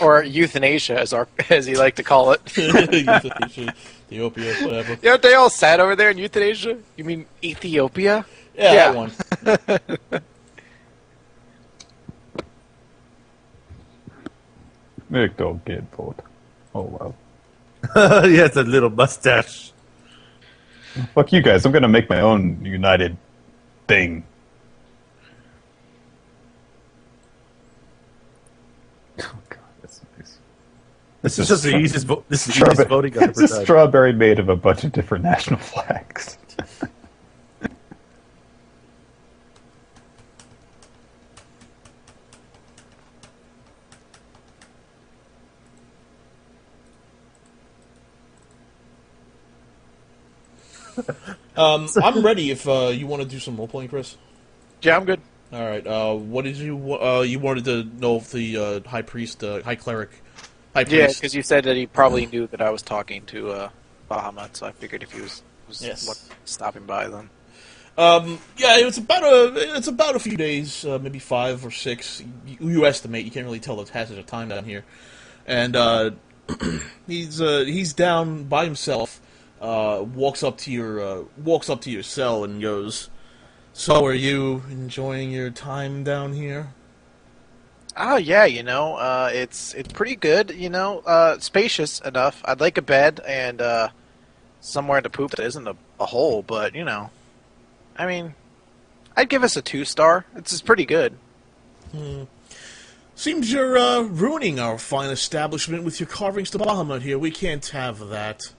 Or euthanasia, as you like to call it. Euthanasia, Ethiopia, whatever. You know, aren't they all sad over there in euthanasia? You mean Ethiopia? Yeah, that Yeah. one. Nick, don't get bored. Oh well. He has a little mustache. Fuck you guys. I'm gonna make my own united thing. Oh god, that's nice. This is just the easiest. This is the Strawberry- easiest voting I've It's ever a done. strawberry made of a bunch of different national flags. I'm ready if you want to do some role playing, Chris. Yeah, I'm good. All right. What did you you wanted to know if the high priest, high cleric, high Yeah, priest? because you said that he probably knew that I was talking to Bahamut, so I figured if he was Yes. stopping by, then. Yeah, it's about a few days, maybe 5 or 6. You estimate. You can't really tell the passage of time down here, and he's down by himself. Walks up to your cell and goes, "So, are you enjoying your time down here?" Oh yeah, it's pretty good. Spacious enough. I'd like a bed and somewhere to poop that isn't a hole, but I mean, I'd give us a 2-star. It's pretty good. Seems you're ruining our fine establishment with your carvings to Bahamut here. We can't have that.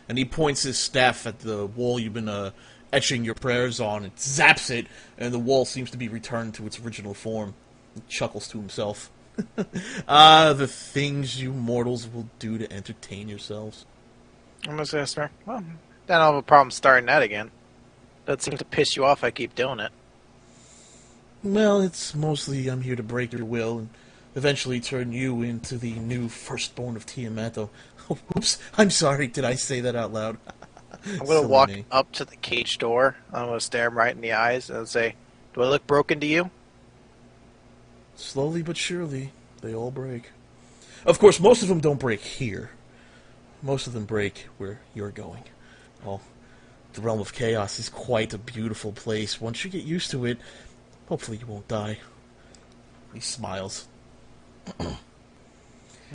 And he points his staff at the wall you've been etching your prayers on. It zaps it, and the wall seems to be returned to its original form. He chuckles to himself. Ah, the things you mortals will do to entertain yourselves. I'm gonna say, sir. Well, then I'll have a problem starting that again. That seems to piss you off. I keep doing it. Well, it's mostly I'm here to break your will and eventually turn you into the new firstborn of Tiamat. Oh, whoops, I'm sorry, did I say that out loud? I'm gonna Silly walk me. up to the cage door. I'm gonna stare him right in the eyes and say, "Do I look broken to you?" Slowly but surely, they all break. Of course, most of them don't break here. Most of them break where you're going. Well, the realm of chaos is quite a beautiful place. Once you get used to it, hopefully you won't die. He smiles.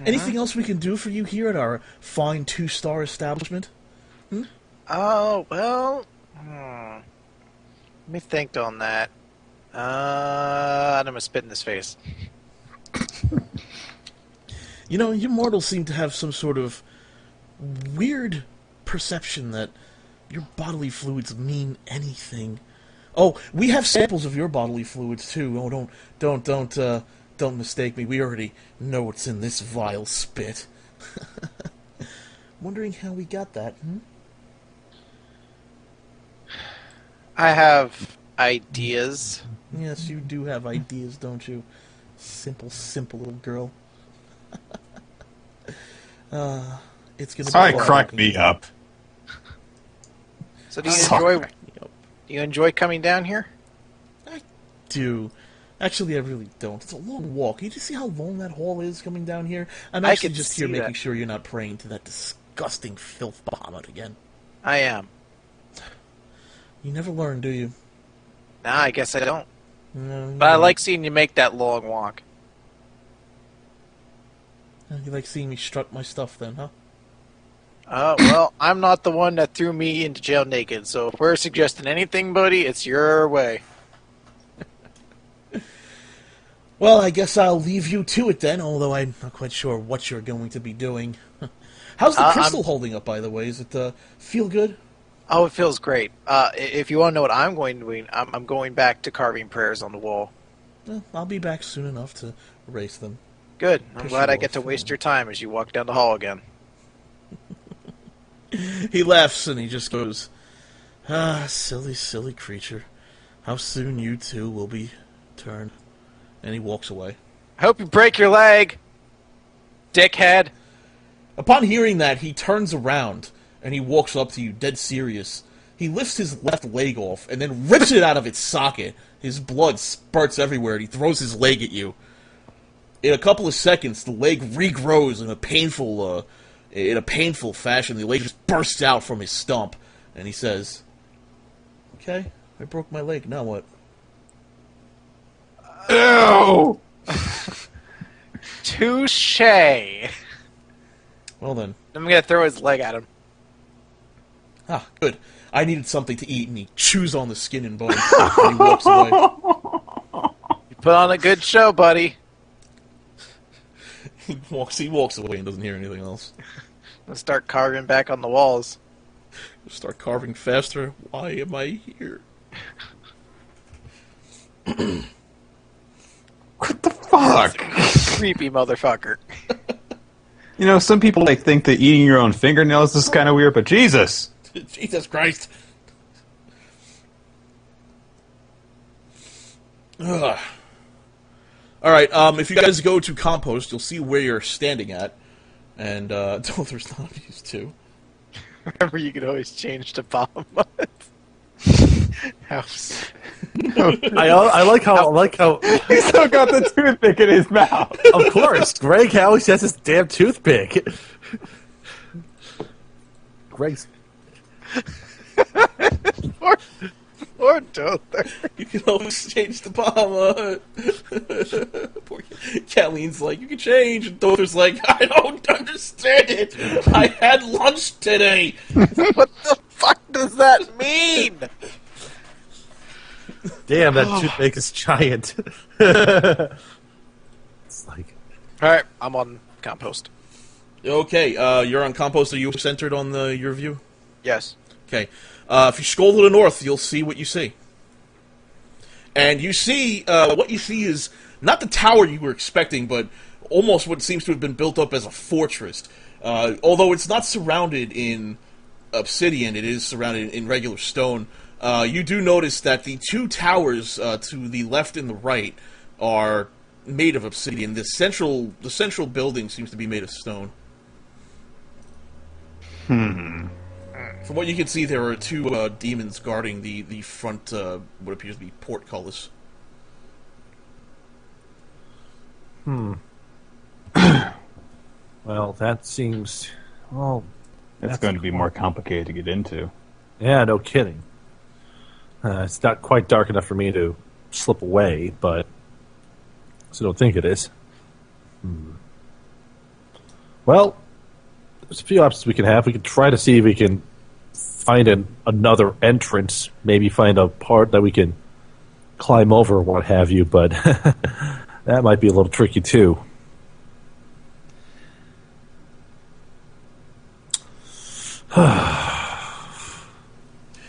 Anything else we can do for you here at our fine 2-star establishment? Oh well. Let me think on that. I'm gonna spit in his face. You know, you mortals seem to have some sort of weird perception that your bodily fluids mean anything. Oh, we have samples of your bodily fluids too. Oh, don't mistake me. We already know what's in this vile spit. Wondering how we got that. I have ideas. Yes, you do have ideas, don't you? Simple little girl. It's gonna be Sorry, fun crack walking. me up. So do you Sorry. enjoy? Do you enjoy coming down here? I do. Actually, I really don't. It's a long walk. You just see how long that hall is coming down here? I'm I actually could just here see making that. sure you're not praying to that disgusting filth Bahamut again. I am. You never learn, do you? Nah, I guess I don't. No, you But I don't. like seeing you make that long walk. You like seeing me strut my stuff then, huh? Well, I'm not the one that threw me into jail naked, so if we're suggesting anything, buddy, it's your way. Well, I guess I'll leave you to it then, although I'm not quite sure what you're going to be doing. How's the crystal holding up, by the way? Is it feel good? Oh, it feels great. If you want to know what I'm going to do, I'm going back to carving prayers on the wall. Well, I'll be back soon enough to erase them. Good. I'm Piss glad you I get off, to waste yeah. your time as you walk down the hall again. He laughs and he just goes, "Ah, silly creature. How soon you two will be turned." And he walks away. I hope you break your leg, dickhead. Upon hearing that, he turns around and he walks up to you, dead serious. He lifts his left leg off and then rips it out of its socket. His blood spurts everywhere and he throws his leg at you. In a couple of seconds, the leg regrows in a painful fashion. The leg just bursts out from his stump, and he says, "Okay, I broke my leg. Now what?" Ew! Touche. Well then. I'm gonna throw his leg at him. Ah, good. I needed something to eat, and he chews on the skin and bones, and he walks away. You put on a good show, buddy. He walks away and doesn't hear anything else. Let's start carving back on the walls. Start carving faster. Why am I here? What the fuck? Creepy motherfucker. You know, some people think that eating your own fingernails is kind of weird, but Jesus. Jesus Christ. Ugh. Alright, if you guys go to compost, you'll see where you're standing at. And, there's not abuse too. Remember, you could always change to Bahamut. House. I like how He still got the toothpick in his mouth. of course Greg always has his damn toothpick. Greg's Or Dother. You can always change the Bahamut. Poor Kathleen's like, you can change. And Dother's like, I don't understand it. I had lunch today. What the fuck does that mean? damn that toothpick is giant. It's like Alright, I'm on compost. Okay, you're on compost. Are you centered on your view? Yes. Okay. If you scroll to the north, you'll see what you see. And you see, what you see is not the tower you were expecting, but almost what seems to have been built up as a fortress. Although it's not surrounded in obsidian, it is surrounded in regular stone. You do notice that the two towers to the left and the right are made of obsidian. The central building seems to be made of stone. From what you can see, there are two demons guarding the front, what appears to be portcullis. Well, that seems... Well, It's going to be more complicated to get into. yeah, no kidding. It's not quite dark enough for me to slip away, but I don't think it is. Well, there's a few options we can have. We can try to see if we can find another entrance, maybe find a part that we can climb over or what have you, but that might be a little tricky too.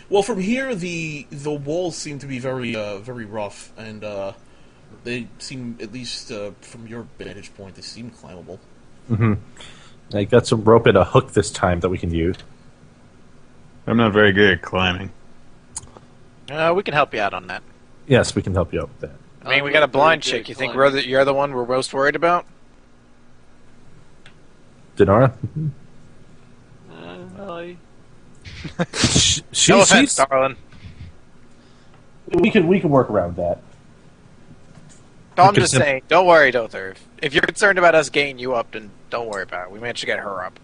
Well, from here, the walls seem to be very very rough, and they seem, at least from your vantage point, they seem climbable. I got some rope and a hook this time that we can use. I'm not very good at climbing. We can help you out on that. Yes, we can help you out with that. I mean, we got a blind chick. You think you're the one we're most worried about? Dinara? No offense, darling. We can work around that. I'm just saying, don't worry, Dother. If you're concerned about us getting you up, then don't worry about it. We managed to get her up.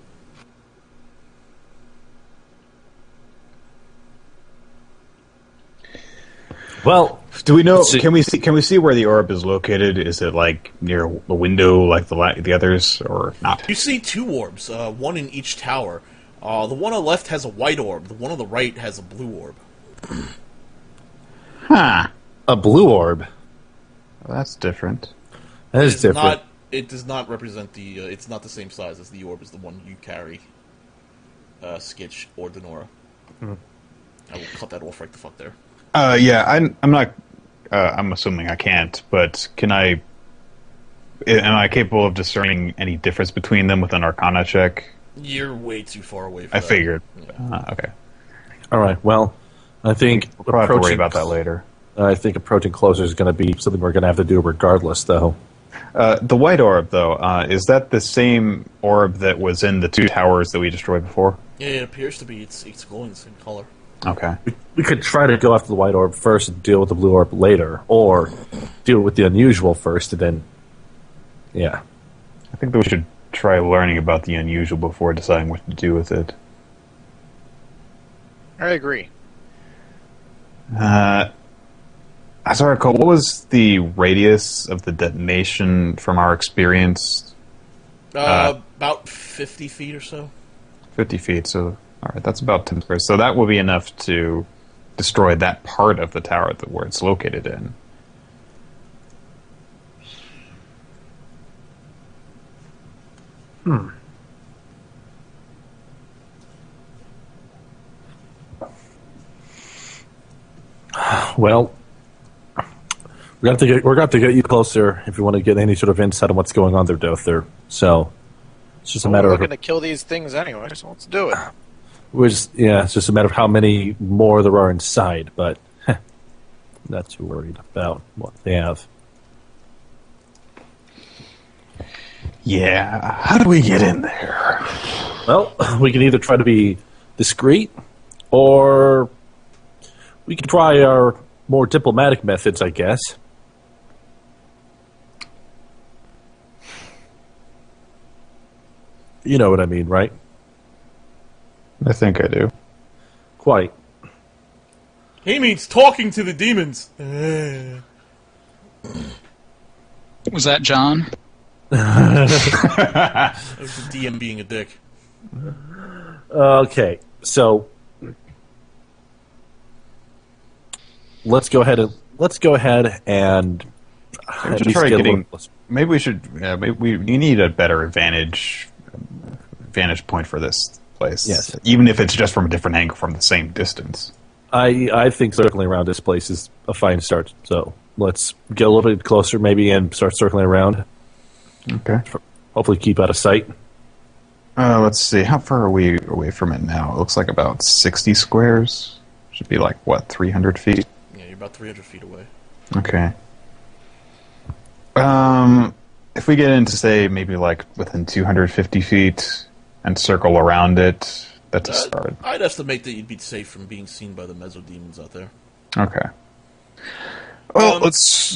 Well, Do we know? Can we see where the orb is located? Is it like near a window, like the others, or not? You see two orbs, one in each tower. The one on the left has a white orb. The one on the right has a blue orb. Huh. a blue orb. Well, that's different. That is different. It does not represent the. It's not the same size as the orb as the one you carry, Skitch or Denora. I will cut that off right the fuck there. Yeah, I'm not. I'm assuming I can't, but can I? Am I capable of discerning any difference between them with an Arcana check? You're way too far away from I that. figured. Yeah. Okay. All right. Well, I think We'll probably have to worry about that later. I think approaching closer is going to be something we're going to have to do regardless, though. The white orb, though, is that the same orb that was in the two towers that we destroyed before? Yeah, it appears to be. It's glowing the same color. Okay. We could try to go after the white orb first and deal with the blue orb later, or deal with the unusual first and then Yeah. I think that we should try learning about the unusual before deciding what to do with it. I agree. As I recall, what was the radius of the detonation from our experience? About 50 feet or so. 50 feet, so alright, that's about 10 squares. So that will be enough to destroy that part of the tower where it's located in. Well, we're going to have to get you closer if you want to get any sort of insight on what's going on there, Dother. So it's just a matter We're of going to kill these things anyway, so let's do it. it's just a matter of how many more there are inside. But not too worried about what they have. Yeah, how do we get in there? Well, we can either try to be discreet, or we can try our more diplomatic methods, I guess. You know what I mean, right? I think I do. Quite. He means talking to the demons. Was that John? That was the DM being a dick. Okay, so let's go ahead and Maybe we at should least try get a getting. little closer. Maybe we should. Maybe we need a better vantage point for this place. Yes. Even if it's just from a different angle, from the same distance. I think circling around this place is a fine start. So let's get a little bit closer, maybe, and start circling around. Okay. Hopefully, keep out of sight. Let's see. How far are we away from it now? It looks like about 60 squares. Should be like, what, 300 feet? Yeah, you're about 300 feet away. Okay. If we get into, say, maybe like within 250 feet and circle around it, that's a start. I'd estimate that you'd be safe from being seen by the mesodemons out there. Okay. Well,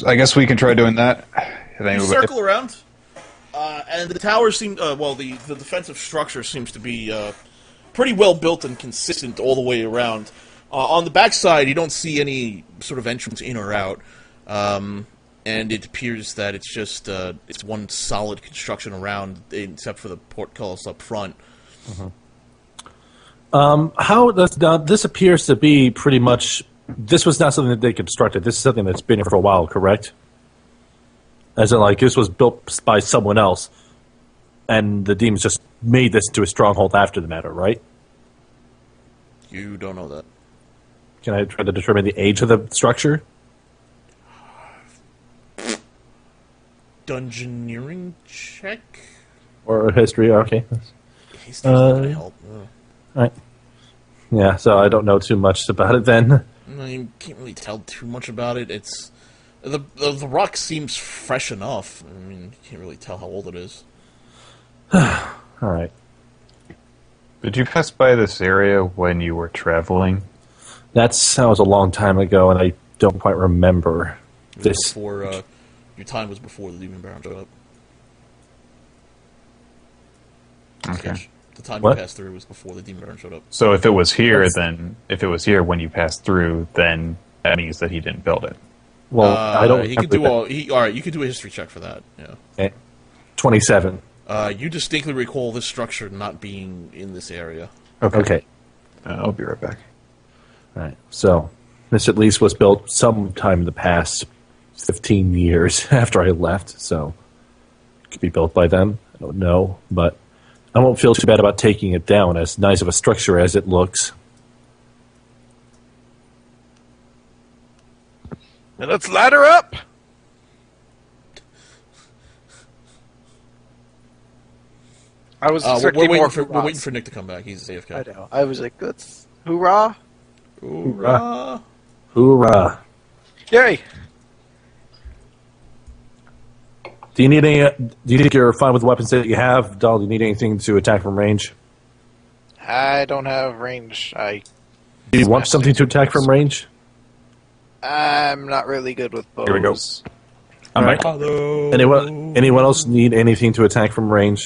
I guess we can try doing that. You circle around, and the tower seems... the defensive structure seems to be pretty well built and consistent all the way around. On the backside, you don't see any sort of entrance in or out, and it appears that it's just it's one solid construction around, except for the portcullis up front. How does now? This appears to be pretty much. This was not something that they constructed. This is something that's been here for a while, correct? As in, like, this was built by someone else, and the demons just made this to a stronghold after the matter, right? You don't know that. Can I try to determine the age of the structure? Dungeoneering check? Or history? Okay. He's not gonna help. All right. Yeah, so I don't know too much about it then. No, you can't really tell too much about it. It's the rock seems fresh enough. I mean, you can't really tell how old it is. All right. Did you pass by this area when you were traveling? That was a long time ago, and I don't quite remember this. Before your time was before the demon baron showed up. Okay. The time What? you passed through was before the demon baron showed up. So if it was here, when you passed through, then that means that he didn't build it. Well, I don't. He could do all right. You could do a history check for that. Yeah. Okay. 27. You distinctly recall this structure not being in this area. Okay. I'll be right back. All right. So this at least was built sometime in the past 15 years after I left. So it could be built by them. I don't know, but I won't feel too bad about taking it down, as nice of a structure as it looks. And let's ladder up. I was expecting more. We're waiting for Nick to come back. He's AFK. I know. I was like, let's hoorah! Hoorah! Hoorah! Yay! Do you think you're fine with the weapons that you have, Doll? Do you need anything to attack from range? I don't have range. Do you want something to attack from range? I'm not really good with bows. Here we go. I'm back. Anyone else need anything to attack from range?